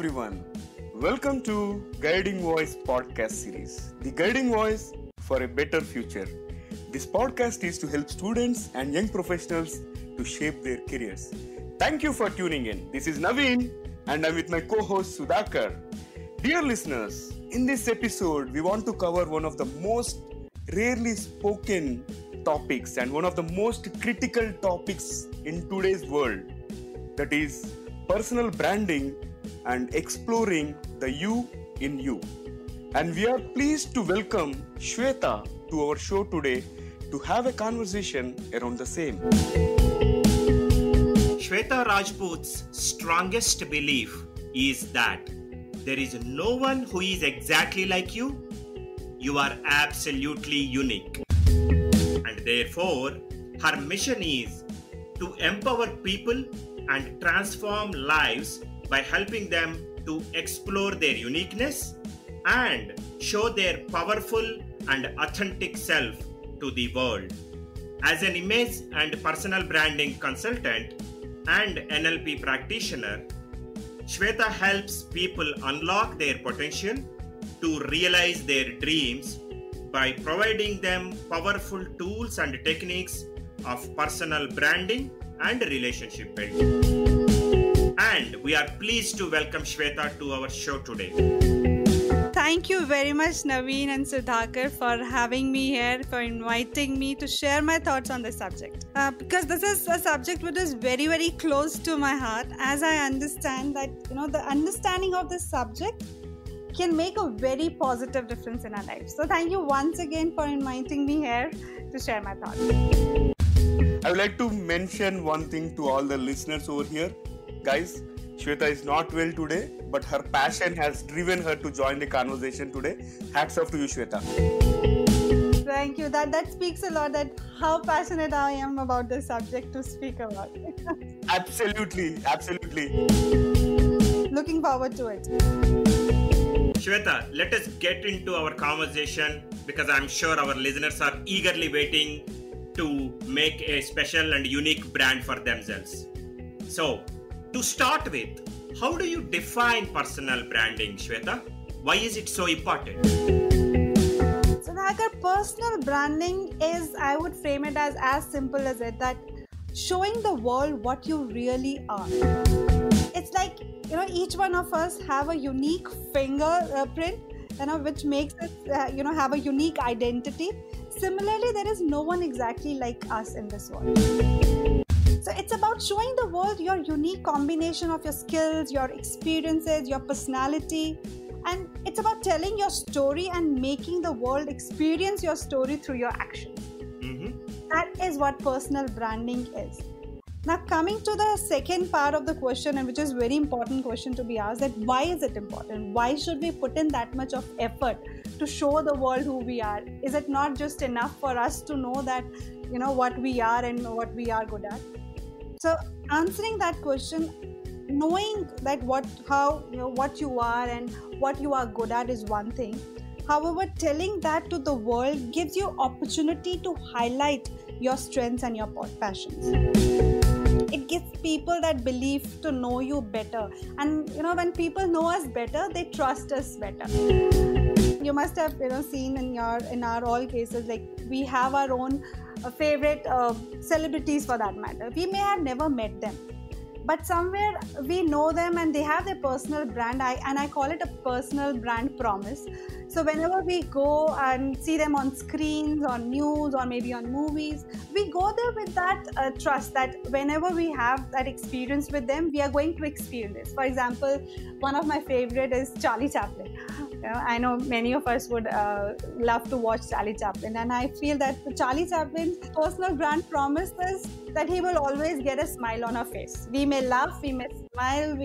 everyone. Welcome to Guiding Voice podcast series, the guiding voice for a better future. This podcast is to help students and young professionals to shape their careers. Thank you for tuning in. This is Naveen and I'm with my co-host Sudhakar. Dear listeners, in this episode, we want to cover one of the most rarely spoken topics and one of the most critical topics in today's world, that is personal branding and exploring the you in you. And we are pleased to welcome Shweta to our show today to have a conversation around the same. Shweta Rajput's strongest belief is that there is no one who is exactly like you. You are absolutely unique. And therefore, her mission is to empower people and transform lives by helping them to explore their uniqueness and show their powerful and authentic self to the world. As an image and personal branding consultant and NLP practitioner, Shweta helps people unlock their potential to realize their dreams by providing them powerful tools and techniques of personal branding and relationship building. And we are pleased to welcome Shweta to our show today. Thank you very much, Naveen and Sudhakar, for having me here, for inviting me to share my thoughts on this subject. Because this is a subject which is very, very close to my heart, as I understand that, the understanding of this subject can make a very positive difference in our lives. So thank you once again for inviting me here to share my thoughts. I would like to mention one thing to all the listeners over here. Guys, Shweta is not well today, but her passion has driven her to join the conversation today. Hats off to you, Shweta. Thank you. That speaks a lot, that how passionate I am about this subject to speak about. Absolutely. Looking forward to it. Shweta, let us get into our conversation because I'm sure our listeners are eagerly waiting to make a special and unique brand for themselves. So, to start with, how do you define personal branding, Shweta? Why is it so important? So, personal branding is, I would frame it as simple as it, that showing the world what you really are. It's like, each one of us have a unique fingerprint, which makes us, have a unique identity. Similarly, there is no one exactly like us in this world. So it's about showing the world your unique combination of your skills, your experiences, your personality. And it's about telling your story and making the world experience your story through your actions. Mm-hmm. That is what personal branding is. Now, coming to the second part of the question, and which is a very important question to be asked, that why is it important? Why should we put in that much of effort to show the world who we are? Is it not just enough for us to know that, what we are and what we are good at? So answering that question, knowing that what you are and what you are good at is one thing. However, telling that to the world gives you opportunity to highlight your strengths and your passions. It gives people that belief to know you better. And, when people know us better, they trust us better. You must have, seen in our all cases, like we have our own favorite celebrities for that matter. We may have never met them, but somewhere we know them and they have their personal brand. I call it a personal brand promise. So whenever we go and see them on screens, on news, or maybe on movies, we go there with that trust that whenever we have that experience with them, we are going to experience this. For example, one of my favorite is Charlie Chaplin. I know many of us would love to watch Charlie Chaplin, and I feel that Charlie Chaplin's personal brand promise is that he will always get a smile on our face. We may laugh, we may smile,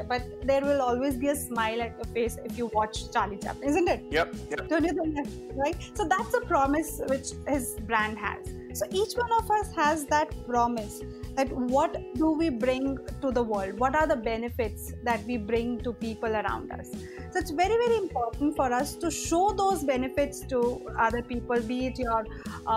but there will always be a smile at your face if you watch Charlie Chaplin, isn't it? Yep. Don't you think that, right? So that's a promise which his brand has. So each one of us has that promise that what do we bring to the world? What are the benefits that we bring to people around us? So it's very, very important for us to show those benefits to other people, be it your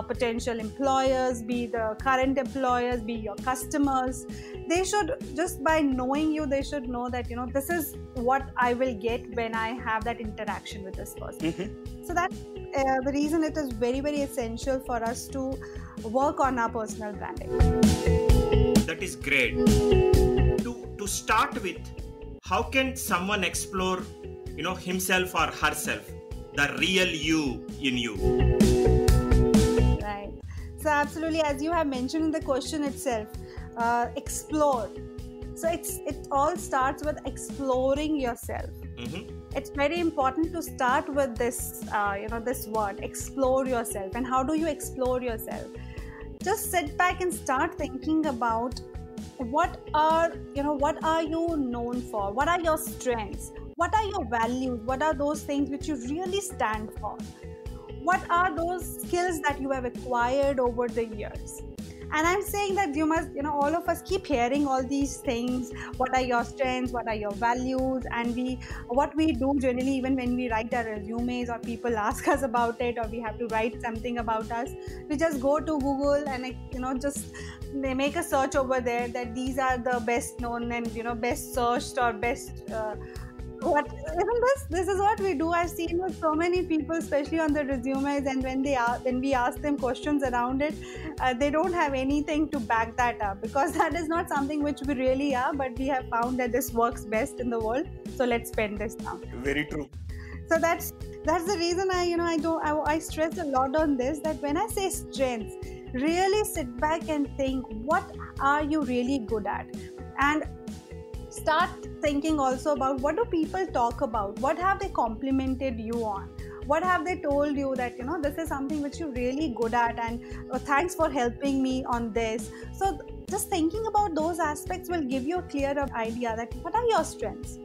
potential employers, be the current employers, be your customers. They should, just by knowing you, they should know that, this is what I will get when I have that interaction with this person. Mm-hmm. So that's the reason it is very, very essential for us to work on our personal branding. That is great. To start with, how can someone explore, himself or herself, the real you in you? Right. So absolutely, as you have mentioned in the question itself, explore. So it all starts with exploring yourself. Mm-hmm. It's very important to start with this, this word, explore yourself. And how do you explore yourself? Just sit back and start thinking about what are you known for? What are your strengths? What are your values? What are those things which you really stand for? What are those skills that you have acquired over the years? And I'm saying that you must, all of us keep hearing all these things. What are your strengths? What are your values? And what we do generally, even when we write our resumes or people ask us about it, or we have to write something about us, we just go to Google and, they make a search over there that these are the best known and, best searched or best, this is what we do. I've seen with so many people, especially on the resumes, and when we ask them questions around it, they don't have anything to back that up, because that is not something which we really are, but we have found that this works best in the world, so let's pen this down. Very true. So that's the reason I stress a lot on this, that when I say strengths, really sit back and think, what are you really good at? And start thinking also about, what do people talk about? What have they complimented you on? What have they told you that, this is something which you're really good at, and thanks for helping me on this. So just thinking about those aspects will give you a clearer idea that what are your strengths?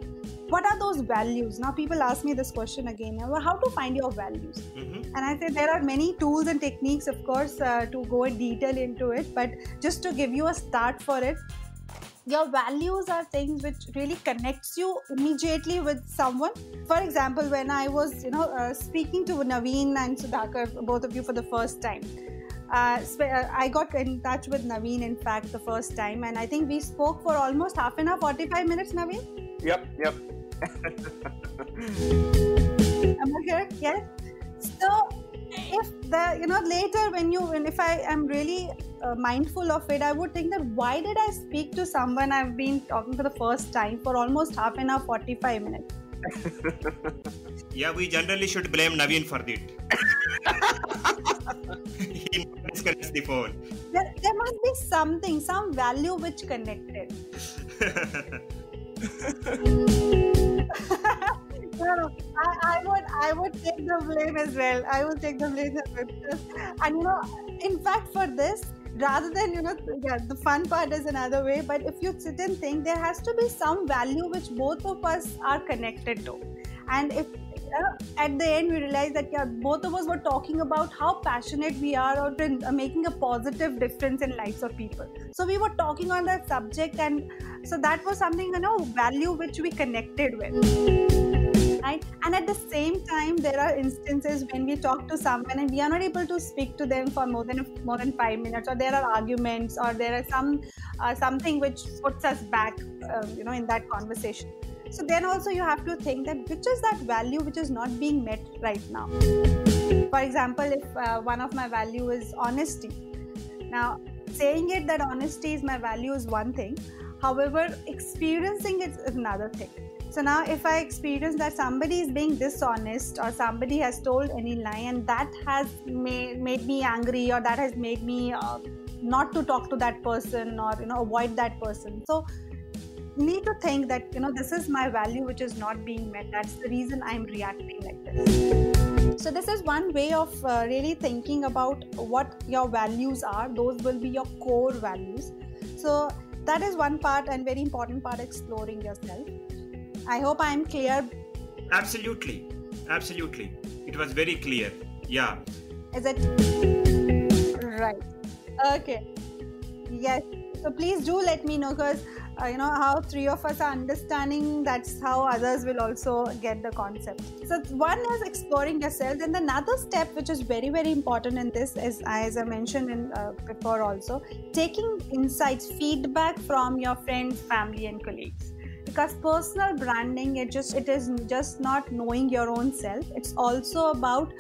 What are those values? Now people ask me this question again, how to find your values? Mm-hmm. And I say there are many tools and techniques, of course, to go in detail into it, but just to give you a start for it, your values are things which really connects you immediately with someone. For example, when I was, speaking to Naveen and Sudhakar, both of you, for the first time, I got in touch with Naveen, in fact, the first time, and I think we spoke for almost half an hour, 45 minutes, Naveen? Yep. Am I correct? Yes. So if if I am really mindful of it, I would think that why did I speak to someone I've been talking for the first time for almost half an hour, 45 minutes? Yeah, we generally should blame Naveen for it. He disconnects the phone. There must be some value which connected. No, I would take the blame as well. I would take the blame as well. And in fact, for this, rather than the fun part is another way, but if you sit and think, there has to be some value which both of us are connected to. And if at the end we realize that both of us were talking about how passionate we are or making a positive difference in lives of people, so we were talking on that subject, and so that was something, value which we connected with. Right? And at the same time, there are instances when we talk to someone and we are not able to speak to them for more than 5 minutes, or there are arguments, or there are something which puts us back, in that conversation. So then also you have to think that which is that value which is not being met right now. For example, if one of my value is honesty. Now, saying it that honesty is my value is one thing. However, experiencing it is another thing. So now if I experience that somebody is being dishonest, or somebody has told any lie, and that has made me angry, or that has made me not to talk to that person, or avoid that person. So need to think that this is my value which is not being met. That's the reason I'm reacting like this. So this is one way of really thinking about what your values are. Those will be your core values. So that is one part, and very important part, exploring yourself. I hope I am clear. Absolutely. It was very clear. Yeah. Is it right? Okay. Yes. So please do let me know, because how three of us are understanding, that's how others will also get the concept. So one is exploring yourself, and another step which is very very important in this is, as I mentioned in before also, taking insights, feedback from your friends, family, and colleagues. Because personal branding, it is just not knowing your own self. It's also about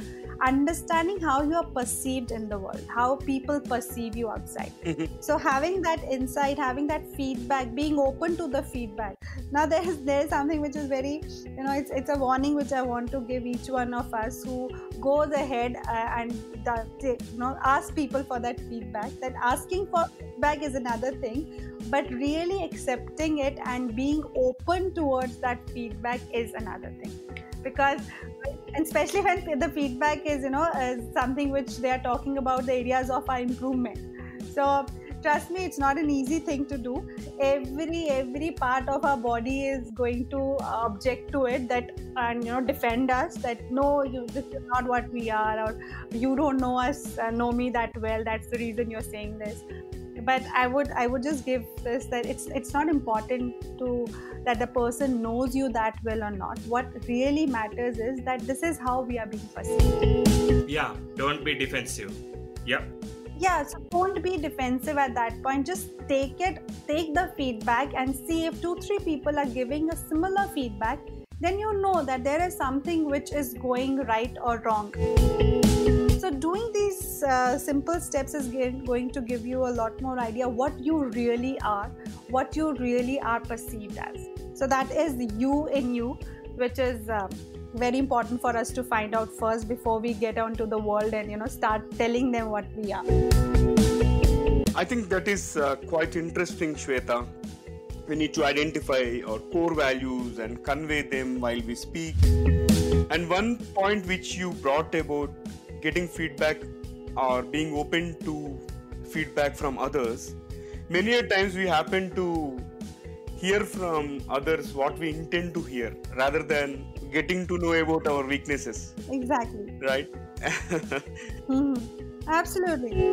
understanding how you are perceived in the world, how people perceive you outside. So having that insight, having that feedback, being open to the feedback. Now there is something which is very, it's a warning which I want to give each one of us who goes ahead ask people for that feedback. That asking for feedback is another thing, but really accepting it and being open towards that feedback is another thing. Because, and especially when the feedback is something which they are talking about, the areas of our improvement. So trust me, it's not an easy thing to do. Every part of our body is going to object to it, and defend us, that no, this is not what we are, or you don't know us, know me that well, that's the reason you're saying this. But I would just give this, that it's not important that the person knows you that well or not. What really matters is that this is how we are being perceived. Yeah, don't be defensive. Yep. Yeah, so don't be defensive at that point. Just take the feedback, and see if 2-3 people are giving a similar feedback, then you know that there is something which is going right or wrong. So doing these simple steps is going to give you a lot more idea what you really are, what you really are perceived as. So that is you in you, which is very important for us to find out first before we get onto the world and start telling them what we are. I think that is quite interesting, Shweta. We need to identify our core values and convey them while we speak. And one point which you brought about getting feedback or being open to feedback from others, many a times we happen to hear from others what we intend to hear rather than getting to know about our weaknesses. Exactly. Right? Absolutely.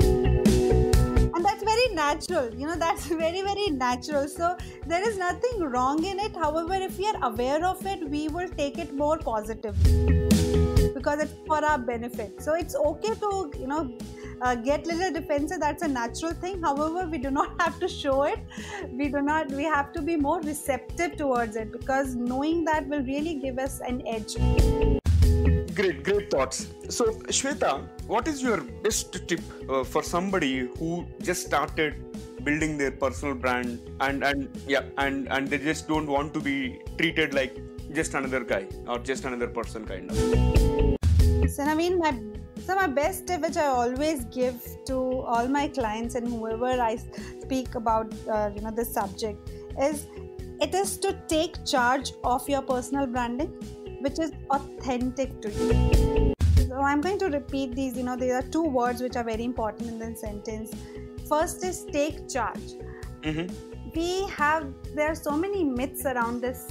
And that's very natural, that's very, very natural. So there is nothing wrong in it. However, if we are aware of it, we will take it more positively, because it's for our benefit. So it's okay to, get little defensive. That's a natural thing. However, we do not have to show it. We have to be more receptive towards it, because knowing that will really give us an edge. Great thoughts. So, Shweta, what is your best tip for somebody who just started building their personal brand and they just don't want to be treated like just another guy or just another person kind of? So, my best tip, which I always give to all my clients and whoever I speak about, this subject, is to take charge of your personal branding, which is authentic to you. So I'm going to repeat these. There are 2 words which are very important in the sentence. First is take charge. There are so many myths around this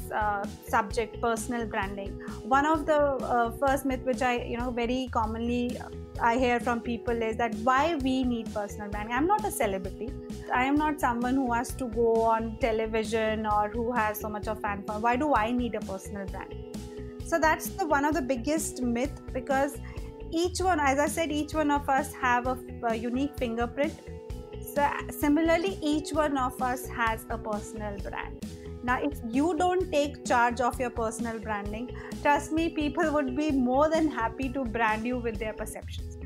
subject, personal branding. One of the first myth which I very commonly I hear from people is that why we need personal branding. I'm not a celebrity. I am not someone who has to go on television or who has so much of fan following. Why do I need a personal brand? So that's one of the biggest myth, because each one, as I said, each one of us have a unique fingerprint. So similarly, each one of us has a personal brand. Now, if you don't take charge of your personal branding, trust me, people would be more than happy to brand you with their perceptions.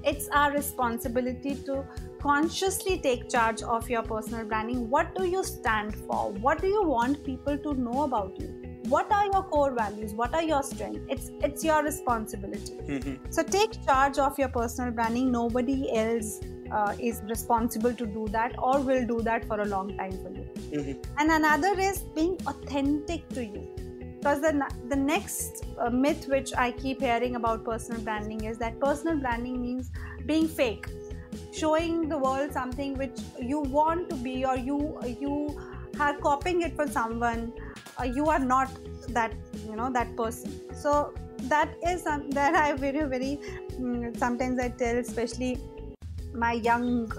It's our responsibility to consciously take charge of your personal branding. What do you stand for? What do you want people to know about you? What are your core values? What are your strengths? It's your responsibility. So take charge of your personal branding. Nobody else is responsible to do that or will do that for a long time for you. And another is being authentic to you. Because the next myth which I keep hearing about personal branding is that personal branding means being fake, showing the world something which you want to be, or you are copying it for someone. You are not that that person. So that is that I very sometimes I tell, especially my young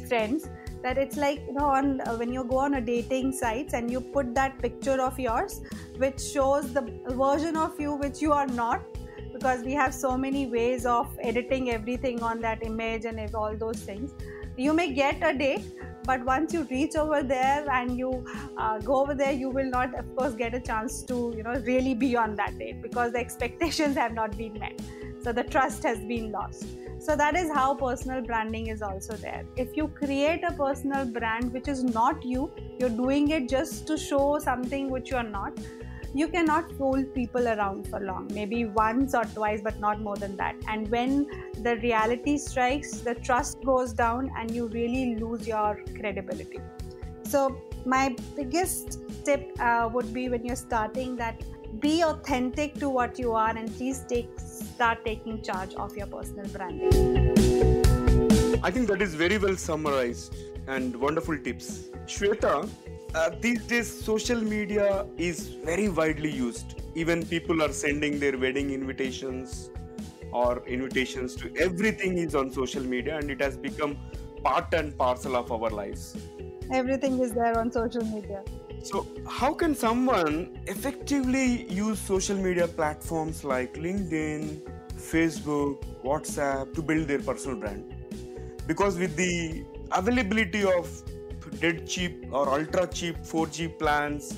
friends, that it's like, on when you go on a dating sites and you put that picture of yours which shows the version of you which you are not, because we have so many ways of editing everything on that image and all those things. You may get a date, but once you reach over there and you go over there, you will not, of course, get a chance to really be on that date, because the expectations have not been met, so the trust has been lost. So that is how personal branding is also there. If you create a personal brand which is not you, you're doing it just to show something which you are not, you cannot fool people around for long, maybe once or twice, but not more than that. And when the reality strikes, the trust goes down and you really lose your credibility. So my biggest tip would be, when you're starting, that be authentic to what you are, and please start taking charge of your personal branding. I think that is very well summarized and wonderful tips. Shweta, these days social media is very widely used. Even people are sending their wedding invitations or invitations to everything is on social media, and it has become part and parcel of our lives. Everything is there on social media. So how can someone effectively use social media platforms like LinkedIn, Facebook, WhatsApp to build their personal brand? Because with the availability of dead cheap or ultra cheap 4G plans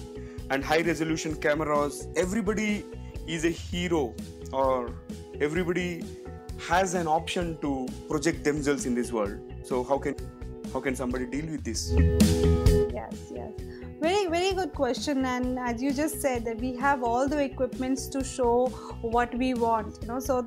and high resolution cameras, everybody is a hero, or everybody has an option to project themselves in this world. So how can somebody deal with this? Yes. Very, very good question. And as you just said, that we have all the equipments to show what we want. So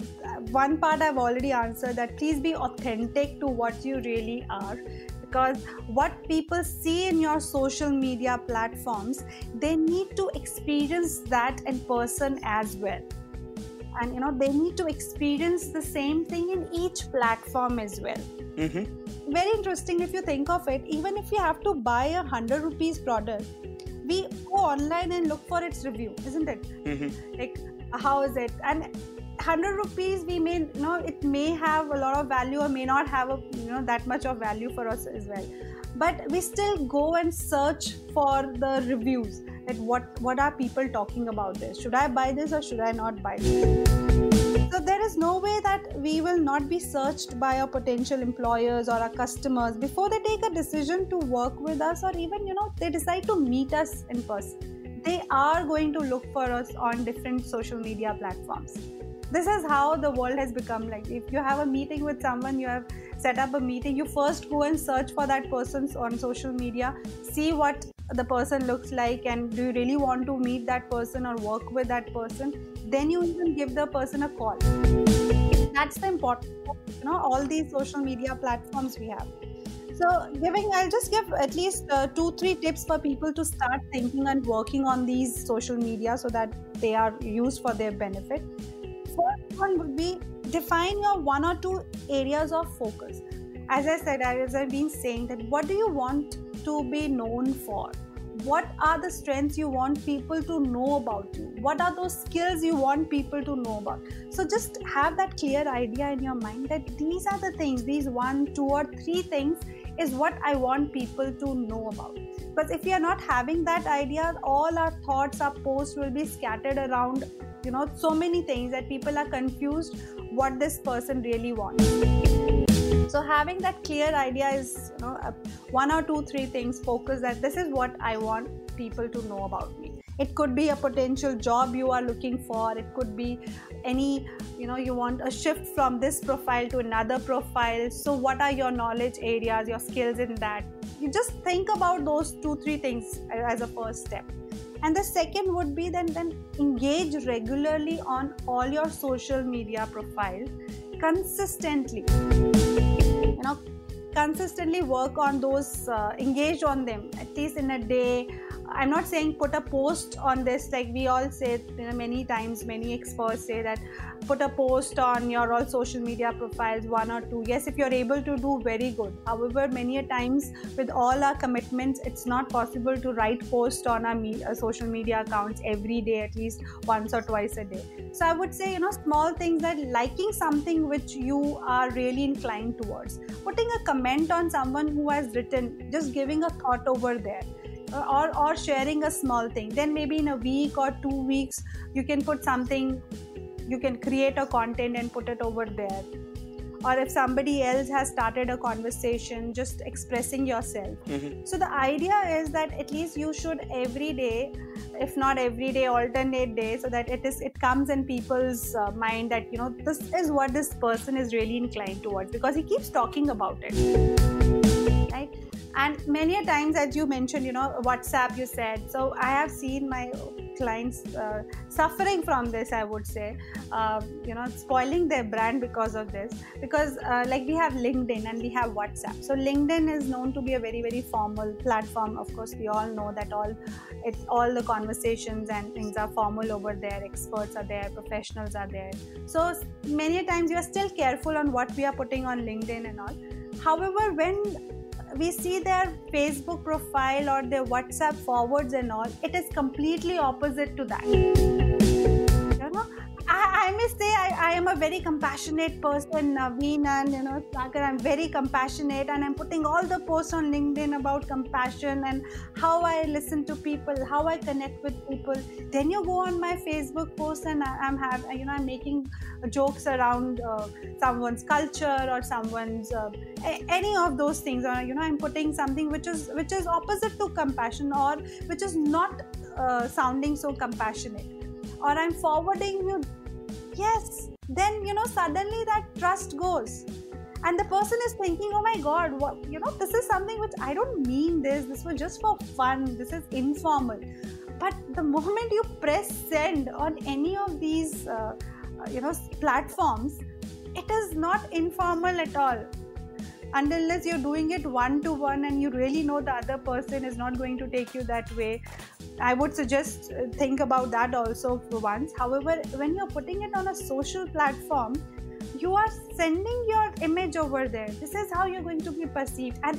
one part I've already answered, that please be authentic to what you really are. Because what people see in your social media platforms, they need to experience that in person as well. And they need to experience the same thing in each platform as well. Mm-hmm. Very interesting if you think of it. Even if you have to buy a 100 rupees product, we go online and look for its review, isn't it? Mm-hmm. Like, how is it? And 100 rupees, we may, it may have a lot of value or may not have that much of value for us as well. But we still go and search for the reviews. That what are people talking about this? Should I buy this or should I not buy this? So there is no way that we will not be searched by our potential employers or our customers before they take a decision to work with us, or even, they decide to meet us in person. They are going to look for us on different social media platforms. This is how the world has become. Like, if you have a meeting with someone, you have set up a meeting, you first go and search for that person on social media, see what the person looks like, and do you really want to meet that person or work with that person? Then you even give the person a call. That's the important, all these social media platforms we have. So I'll just give at least 2-3 tips for people to start thinking and working on these social media so that they are used for their benefit. First one would be, define your 1 or 2 areas of focus. As I've been saying, that what do you want to be known for? What are the strengths you want people to know about you? What are those skills you want people to know about? So just have that clear idea in your mind that these are the things, these 1, 2 or 3 things is what I want people to know about. Because if we are not having that idea, all our thoughts, our posts will be scattered around, so many things that people are confused what this person really wants. So having that clear idea is, 1 or 2, 3 things, focus that this is what I want people to know about me. It could be a potential job you are looking for. It could be any, you want a shift from this profile to another profile. So what are your knowledge areas, your skills in that? You just think about those 2-3 things as a first step. And the second would be then engage regularly on all your social media profiles consistently. Consistently work on those, engage on them at least in a day, I'm not saying put a post on this, like we all say, many times, many experts say that put a post on your all social media profiles, 1 or 2. Yes, if you're able to do, very good. However, many a times with all our commitments, it's not possible to write post on our social media accounts every day, at least once or twice a day. So I would say, small things, that liking something which you are really inclined towards, putting a comment on someone who has written, just giving a thought over there, or sharing a small thing. Then maybe in a week or 2 weeks, you can put something, you can create a content and put it over there. Or if somebody else has started a conversation, just expressing yourself. So the idea is that at least you should every day, if not every day, alternate days, so that it comes in people's mind that, this is what this person is really inclined towards, because he keeps talking about it, right? And many a times, as you mentioned, WhatsApp, you said. So I have seen my clients suffering from this, I would say, spoiling their brand because of this. Because like we have LinkedIn and we have WhatsApp. So LinkedIn is known to be a very, very formal platform. Of course, we all know that all the conversations and things are formal over there. Experts are there, professionals are there. So many a times we are still careful on what we are putting on LinkedIn and all. However, when we see their Facebook profile or their WhatsApp forwards and all, it is completely opposite to that. I may say I am a very compassionate person, Naveen, and Sagar, I'm very compassionate, and I'm putting all the posts on LinkedIn about compassion and how I listen to people, how I connect with people. Then you go on my Facebook post and I'm making jokes around someone's culture or someone's any of those things, or I'm putting something which is opposite to compassion, or which is not sounding so compassionate, or I'm forwarding you. Yes, then suddenly that trust goes, and the person is thinking, oh my god, what, this is something which I don't mean this was just for fun, this is informal. But the moment you press send on any of these platforms, it is not informal at all, unless you're doing it one-to-one and you really know the other person is not going to take you that way. I would suggest think about that also for once. However, when you're putting it on a social platform, you are sending your image over there. This is how you're going to be perceived, and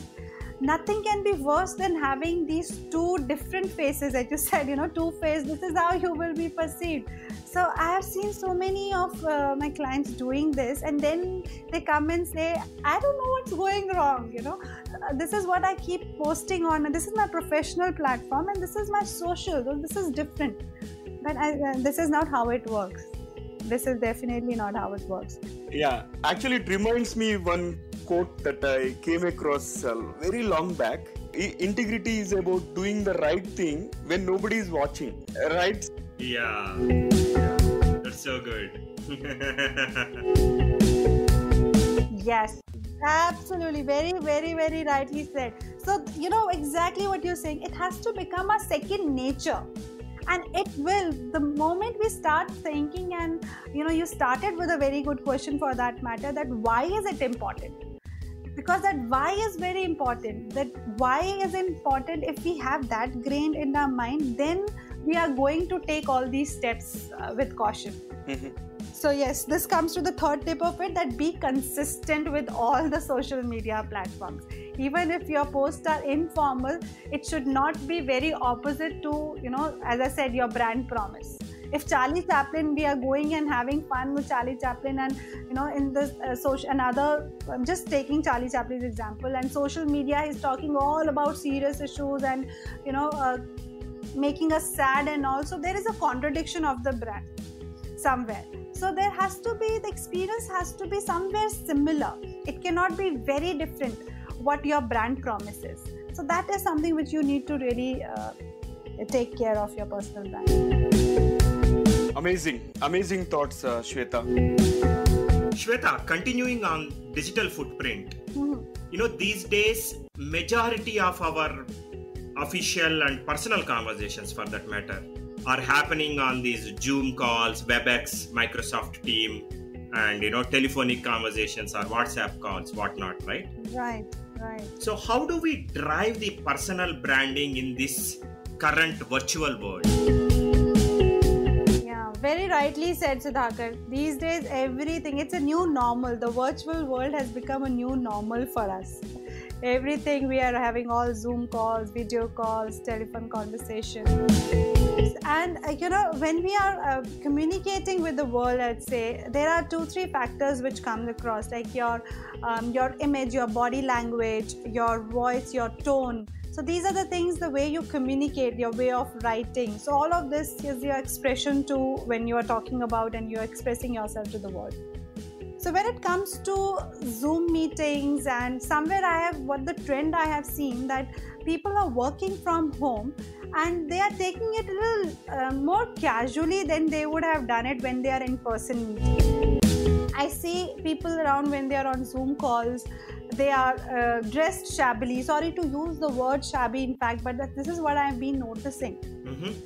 nothing can be worse than having these two different faces, as you said, two-faced. This is how you will be perceived. So I have seen so many of my clients doing this, and then they come and say, I don't know what's going wrong, this is what I keep posting on, and this is my professional platform, and this is my social, so this is different. But this is not how it works. This is definitely not how it works. Yeah, actually it reminds me one quote that I came across very long back. Integrity is about doing the right thing when nobody is watching, right? Yeah, that's so good. Yes, absolutely, very, very, very rightly said. So exactly what you're saying, it has to become a second nature. And it will, the moment we start thinking, and you started with a very good question for that matter, that why is it important? Because that why is very important. That why is important. If we have that grained in our mind, then we are going to take all these steps with caution. So yes, this comes to the third tip of it, that be consistent with all the social media platforms. Even if your posts are informal, it should not be very opposite to, as I said, your brand promise. If Charlie Chaplin, we are going and having fun with Charlie Chaplin, and in this I'm just taking Charlie Chaplin's example, and social media is talking all about serious issues and making us sad, and also there is a contradiction of the brand somewhere. So there has to be, the experience has to be somewhere similar. It cannot be very different what your brand promises. So that is something which you need to really take care of your personal brand. Amazing thoughts, Shweta. Shweta, continuing on digital footprint, these days, majority of our official and personal conversations, for that matter, are happening on these Zoom calls, WebEx, Microsoft Team, and telephonic conversations or WhatsApp calls, whatnot, right? Right. So how do we drive the personal branding in this current virtual world. Yeah, very rightly said, Sudhakar. These days, everything, it's a new normal. The virtual world has become a new normal for us. Everything we are having, all Zoom calls, video calls, telephone conversations. And when we are communicating with the world, I'd say there are 2-3 factors which come across, like your image, your body language, your voice, your tone. So these are the things, the way you communicate, your way of writing. So all of this is your expression too when you are talking about and you're expressing yourself to the world. So when it comes to Zoom meetings, and somewhere what the trend I have seen, that people are working from home and they are taking it a little more casually than they would have done it when they are in person meeting. I see people around when they are on Zoom calls, they are dressed shabbily. Sorry to use the word shabby, in fact, but this is what I have been noticing.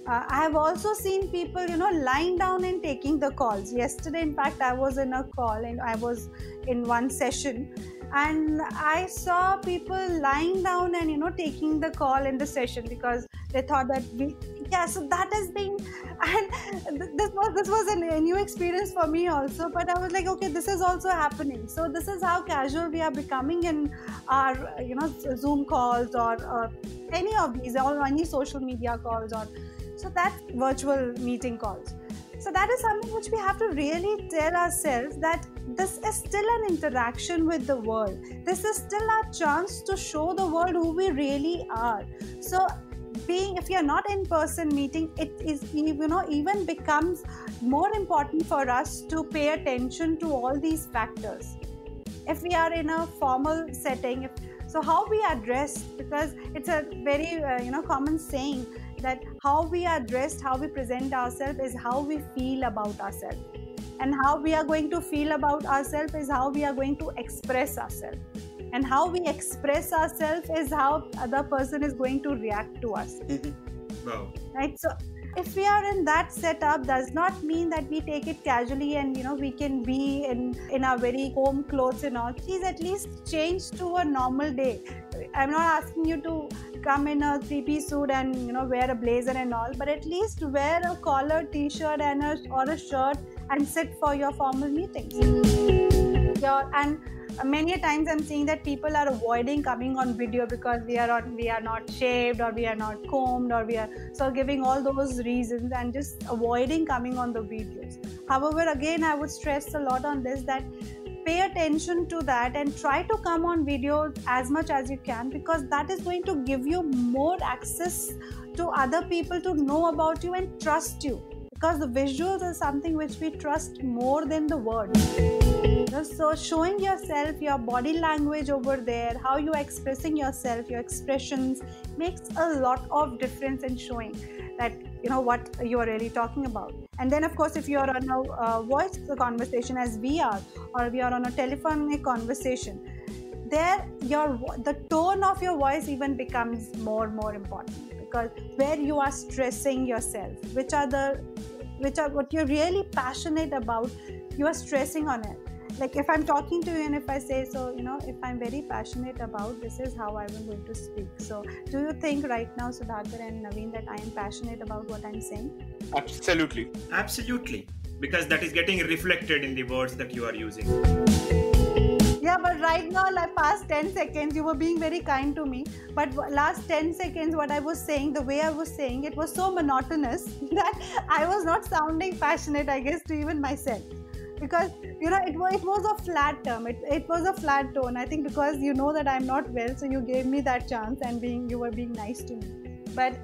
I have also seen people, lying down and taking the calls. Yesterday, in fact, I was in a call and I was in one session, and I saw people lying down and taking the call in the session because they thought that so that has been, and this was a new experience for me also. But I was like, okay, this is also happening. So this is how casual we are becoming in our Zoom calls or any of these, or any social media calls, or so that's virtual meeting calls. So that is something which we have to really tell ourselves, that this is still an interaction with the world. This is still our chance to show the world who we really are. So if you're not in person meeting, it is even becomes more important for us to pay attention to all these factors. If we are in a formal setting, so how we are dressed, because it's a very common saying that how we are dressed, how we present ourselves is how we feel about ourselves, and how we are going to feel about ourselves is how we are going to express ourselves, and how we express ourselves is how other person is going to react to us. Wow. Right? So if we are in that setup, does not mean that we take it casually and we can be in our very home clothes and all. Please at least change to a normal day. I'm not asking you to come in a 3-piece suit and wear a blazer and all, but at least wear a collared t-shirt or a shirt and sit for your formal meetings. And many a times I'm seeing that people are avoiding coming on video because we are not shaved, or we are not combed, or we are so giving all those reasons and just avoiding coming on the videos. However, again, I would stress a lot on this, that pay attention to that and try to come on video as much as you can, because that is going to give you more access to other people to know about you and trust you, because the visuals are something which we trust more than the words. So showing yourself, your body language over there, how you are expressing yourself, your expressions makes a lot of difference in showing that what you are really talking about. And then of course, if you are on a voice conversation as we are, or we are on a telephonic conversation, there the tone of your voice even becomes more important, because where you are stressing yourself, which are what you're really passionate about, you are stressing on it. Like if I'm talking to you and if I say, so if I'm very passionate about, this is how I'm going to speak. So do you think right now, Sudhakar and Naveen, that I am passionate about what I'm saying? Absolutely. Because that is getting reflected in the words that you are using. Yeah, but right now, like past 10 seconds, you were being very kind to me. But last 10 seconds, what I was saying, the way I was saying, it was so monotonous that I was not sounding passionate, I guess, to even myself. Because it was a flat term, it was a flat tone. I think because that I'm not well, so you gave me that chance and you were being nice to me. But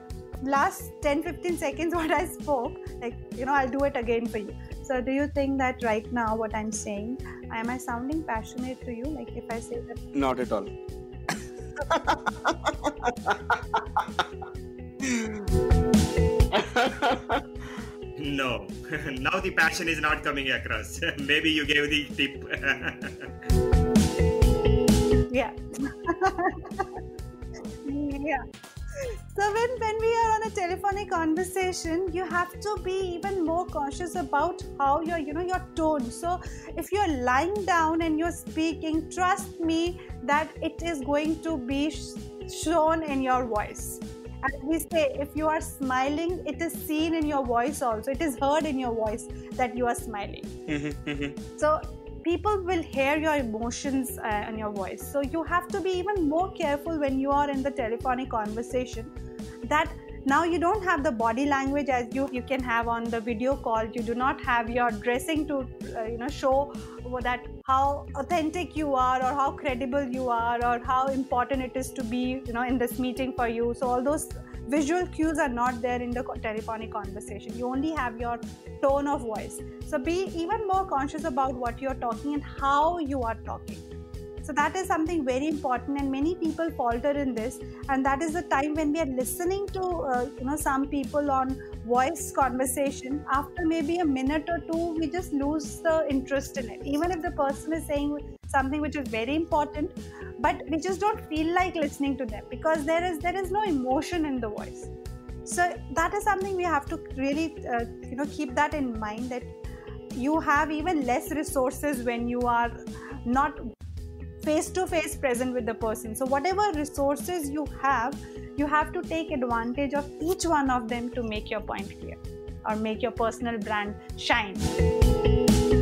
last 10-15 seconds what I spoke, I'll do it again for you. So do you think that right now what I'm saying, am I sounding passionate to you? Like if I say that? Not at all. No, now the passion is not coming across. Maybe you gave the tip. Yeah. Yeah. So when we are on a telephonic conversation, you have to be even more cautious about how your tone. So if you're lying down and you're speaking, trust me that it is going to be shown in your voice. As we say, if you are smiling, it is seen in your voice also. It is heard in your voice that you are smiling. So people will hear your emotions in your voice. So you have to be even more careful when you are in the telephonic conversation, that now you don't have the body language as you can have on the video call. You do not have your dressing to show that how authentic you are, or how credible you are, or how important it is to be in this meeting for you. So all those visual cues are not there in the telephonic conversation. You only have your tone of voice. So be even more conscious about what you're talking and how you are talking. So that is something very important, and many people falter in this. And that is the time when we are listening to some people on voice conversation. After maybe a minute or two, we just lose the interest in it. Even if the person is saying something which is very important, but we just don't feel like listening to them because there is no emotion in the voice. So that is something we have to really keep that in mind, that you have even less resources when you are not face-to-face present with the person. So whatever resources you have to take advantage of each one of them to make your point clear or make your personal brand shine.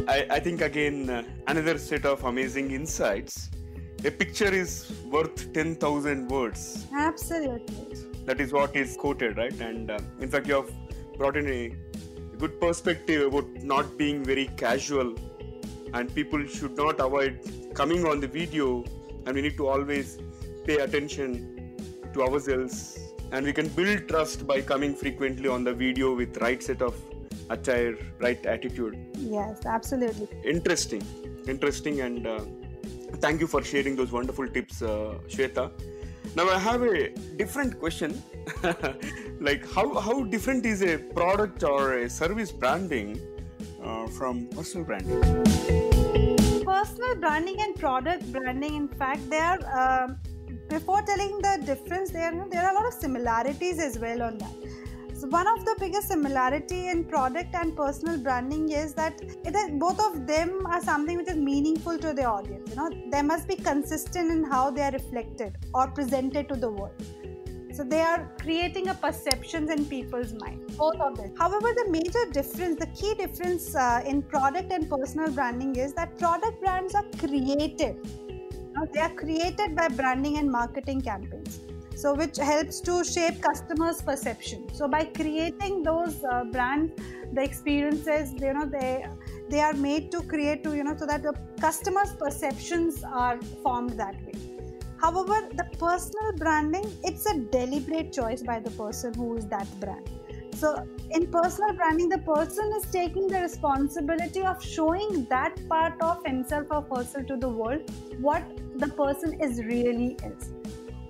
I think again, another set of amazing insights. A picture is worth 10,000 words. Absolutely. That is what is quoted, right? And in fact, you have brought in a good perspective about not being very casual, and people should not avoid coming on the video, and we need to always pay attention to ourselves, and we can build trust by coming frequently on the video with right set of attire, right attitude. Yes, absolutely. Interesting, and thank you for sharing those wonderful tips, Shweta. Now I have a different question. Like how different is a product or a service branding from personal branding? Personal branding and product branding, in fact, they are before telling the difference, there are a lot of similarities as well on that. So one of the biggest similarity in product and personal branding is that both of them are something which is meaningful to the audience. They must be consistent in how they are reflected or presented to the world. So they are creating a perceptions in people's mind, both of them. However, the major difference, the key difference in product and personal branding is that product brands are created. They are created by branding and marketing campaigns, so which helps to shape customers' perception. So by creating those brands, the experiences, they are made to create so that the customers' perceptions are formed that way. However, the personal branding, it's a deliberate choice by the person who is that brand. So in personal branding, the person is taking the responsibility of showing that part of himself or herself to the world, what the person really is.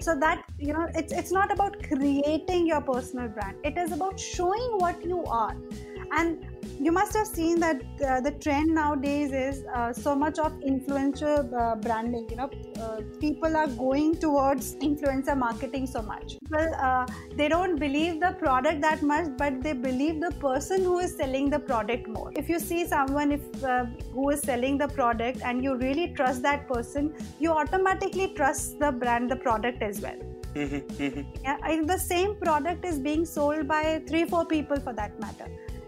So that, it's not about creating your personal brand. It is about showing what you are. And you must have seen that the trend nowadays is so much of influencer branding. People are going towards influencer marketing so much. Well, they don't believe the product that much, but they believe the person who is selling the product more. If you see someone who is selling the product and you really trust that person, you automatically trust the brand, the product as well. Yeah, the same product is being sold by 3-4 people for that matter.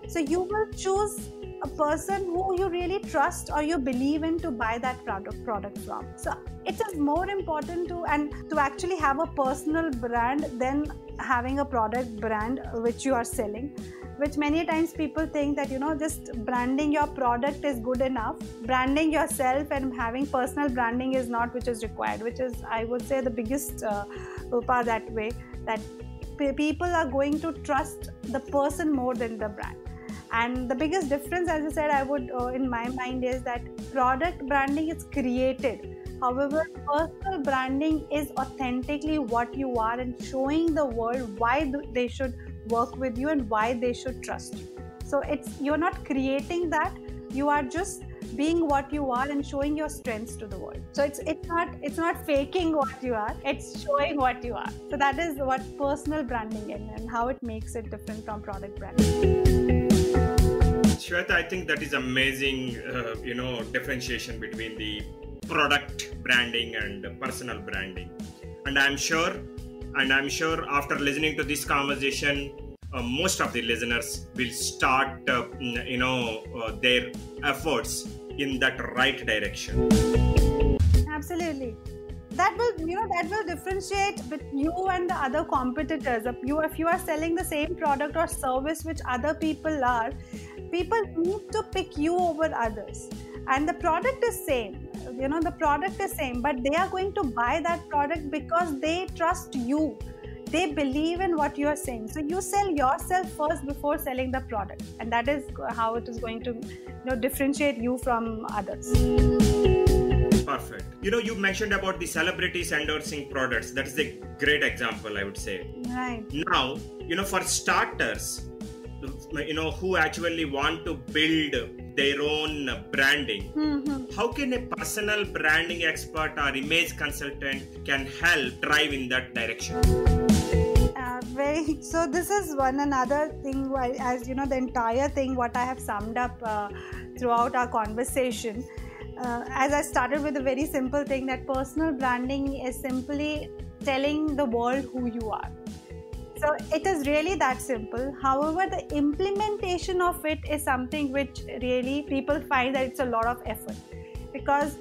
So you will choose a person who you really trust or you believe in to buy that product from. So it is more important to actually have a personal brand than having a product brand which you are selling, which many times people think that just branding your product is good enough. Branding yourself and having personal branding is not which is required, which is, I would say, the biggest part that way, that people are going to trust the person more than the brand. And the biggest difference, as I said, I would in my mind, is that product branding is created. However, personal branding is authentically what you are and showing the world why they should work with you and why they should trust you. So you're not creating that, you are just being what you are and showing your strengths to the world. So it's not faking what you are, it's showing what you are. So that is what personal branding is and how it makes it different from product branding. Shweta, I think that is amazing, differentiation between the product branding and personal branding. And I'm sure And I'm sure after listening to this conversation, most of the listeners will start, their efforts in that right direction. Absolutely. That will differentiate between you and the other competitors. If you are selling the same product or service which other people are, people need to pick you over others. And the product is same. The product is same, but they are going to buy that product because they trust you. They believe in what you are saying. So you sell yourself first before selling the product, and that is how it is going to differentiate you from others. Perfect. You mentioned about the celebrities endorsing products. That is a great example, I would say. Right. Now, for starters, who actually want to build their own branding, how can a personal branding expert or image consultant can help drive in that direction? So this is another thing, as the entire thing what I have summed up throughout our conversation. As I started with a very simple thing, that personal branding is simply telling the world who you are. So it is really that simple. However, the implementation of it is something which really people find that it's a lot of effort, because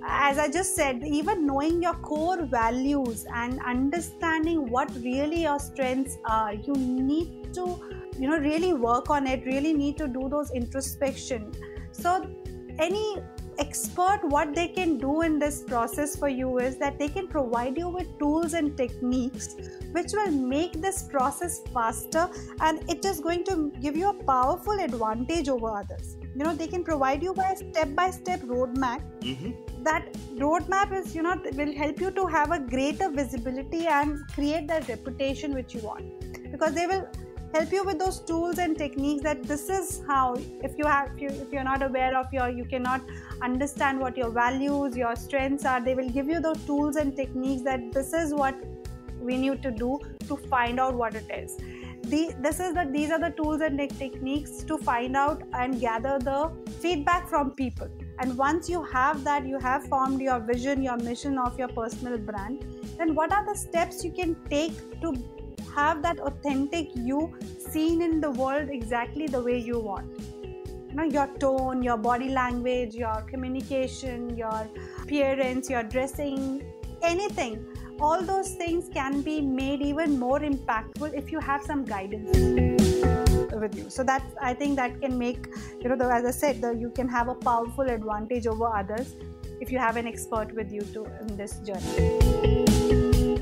as I just said, even knowing your core values and understanding what really your strengths are, you need to really work on it, really need to do those introspection. So any expert, what they can do in this process for you is that they can provide you with tools and techniques which will make this process faster, and it is going to give you a powerful advantage over others. They can provide you by a step-by-step roadmap. That roadmap is will help you to have a greater visibility and create that reputation which you want, because they will help you with those tools and techniques that this is how, if you're not aware of you cannot understand what your values, your strengths are, they will give you those tools and techniques that this is what we need to do to find out what it is. These are the tools and techniques to find out and gather the feedback from people. And once you have that, you have formed your vision, your mission of your personal brand, then what are the steps you can take to have that authentic you seen in the world exactly the way you want? Your tone, your body language, your communication, your appearance, your dressing, anything. All those things can be made even more impactful if you have some guidance with you. So that, I think that can make, as I said, you can have a powerful advantage over others if you have an expert with you in this journey.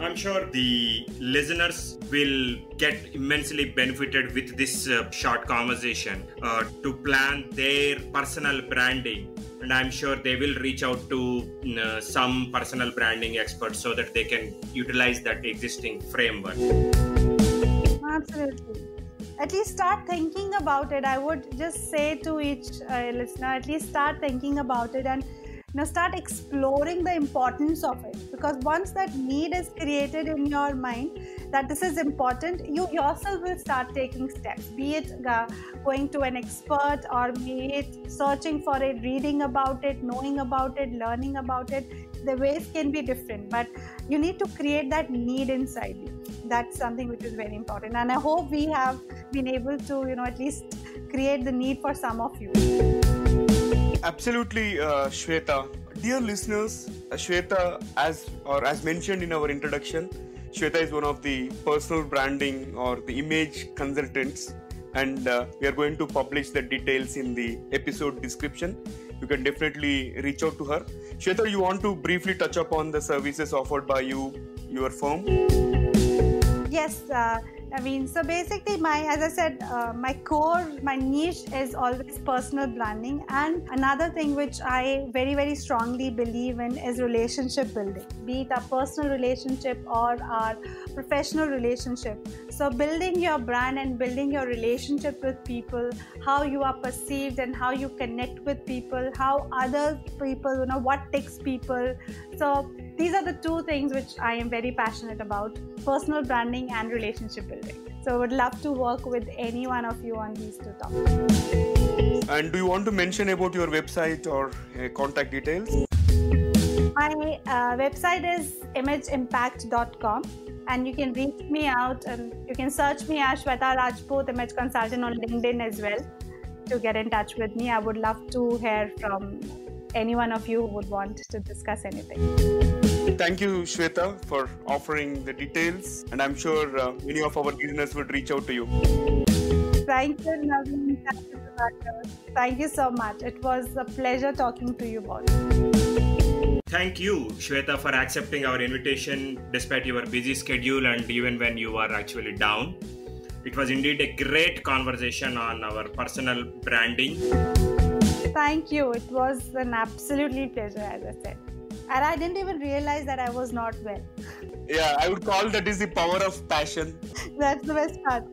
I'm sure the listeners will get immensely benefited with this short conversation to plan their personal branding. And I'm sure they will reach out to some personal branding experts so that they can utilize that existing framework. Absolutely. At least start thinking about it. I would just say to each listener, at least start thinking about it and start exploring the importance of it. Because once that need is created in your mind that this is important, you yourself will start taking steps, be it going to an expert, or be it searching for it, reading about it, knowing about it, learning about it. The ways can be different, but you need to create that need inside you. That's something which is very important, and I hope we have been able to at least create the need for some of you. Absolutely, Shweta. Dear listeners, Shweta, as mentioned in our introduction, Shweta is one of the personal branding or the image consultants, and we are going to publish the details in the episode description. You can definitely reach out to her. Shweta, you want to briefly touch upon the services offered by your firm? Yes, so basically as I said, my niche is always personal branding, and another thing which I very, very strongly believe in is relationship building, be it a personal relationship or our professional relationship. So building your brand and building your relationship with people, how you are perceived and how you connect with people, how other people, what takes people. So these are the two things which I am very passionate about: personal branding and relationship building. So I would love to work with any one of you on these two topics. And do you want to mention about your website or contact details? My website is imageimpact.com, And you can reach me out and you can search me as Shweta Rajput, image consultant on LinkedIn as well to get in touch with me. I would love to hear from any one of you who would want to discuss anything. Thank you, Shweta, for offering the details. And I'm sure many of our listeners would reach out to you. Thank you, Naveen. Thank you, Prabhakar. Thank you so much. It was a pleasure talking to you both. Thank you, Shweta, for accepting our invitation despite your busy schedule and even when you are actually down. It was indeed a great conversation on our personal branding. Thank you. It was an absolutely pleasure, as I said. And I didn't even realize that I was not well. Yeah, I would call that is the power of passion. That's the best part.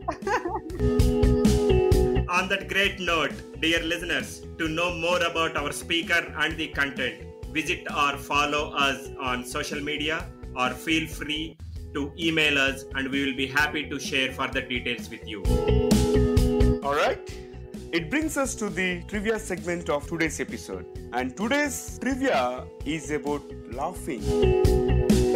On that great note, dear listeners, to know more about our speaker and the content, visit or follow us on social media or feel free to email us and we will be happy to share further details with you. All right. It brings us to the trivia segment of today's episode. And today's trivia is about laughing.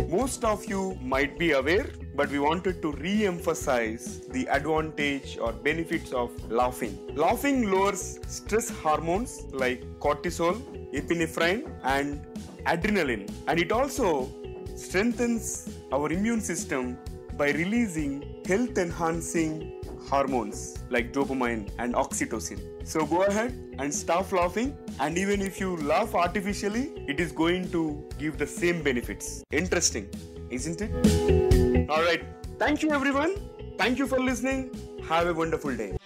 Most of you might be aware, but we wanted to re-emphasize the advantage or benefits of laughing. Laughing lowers stress hormones like cortisol, epinephrine, and adrenaline. And it also strengthens our immune system by releasing health-enhancing hormones like dopamine and oxytocin. So go ahead and start laughing, and even if you laugh artificially, it is going to give the same benefits. Interesting, isn't it? All right. Thank you, everyone. Thank you for listening. Have a wonderful day.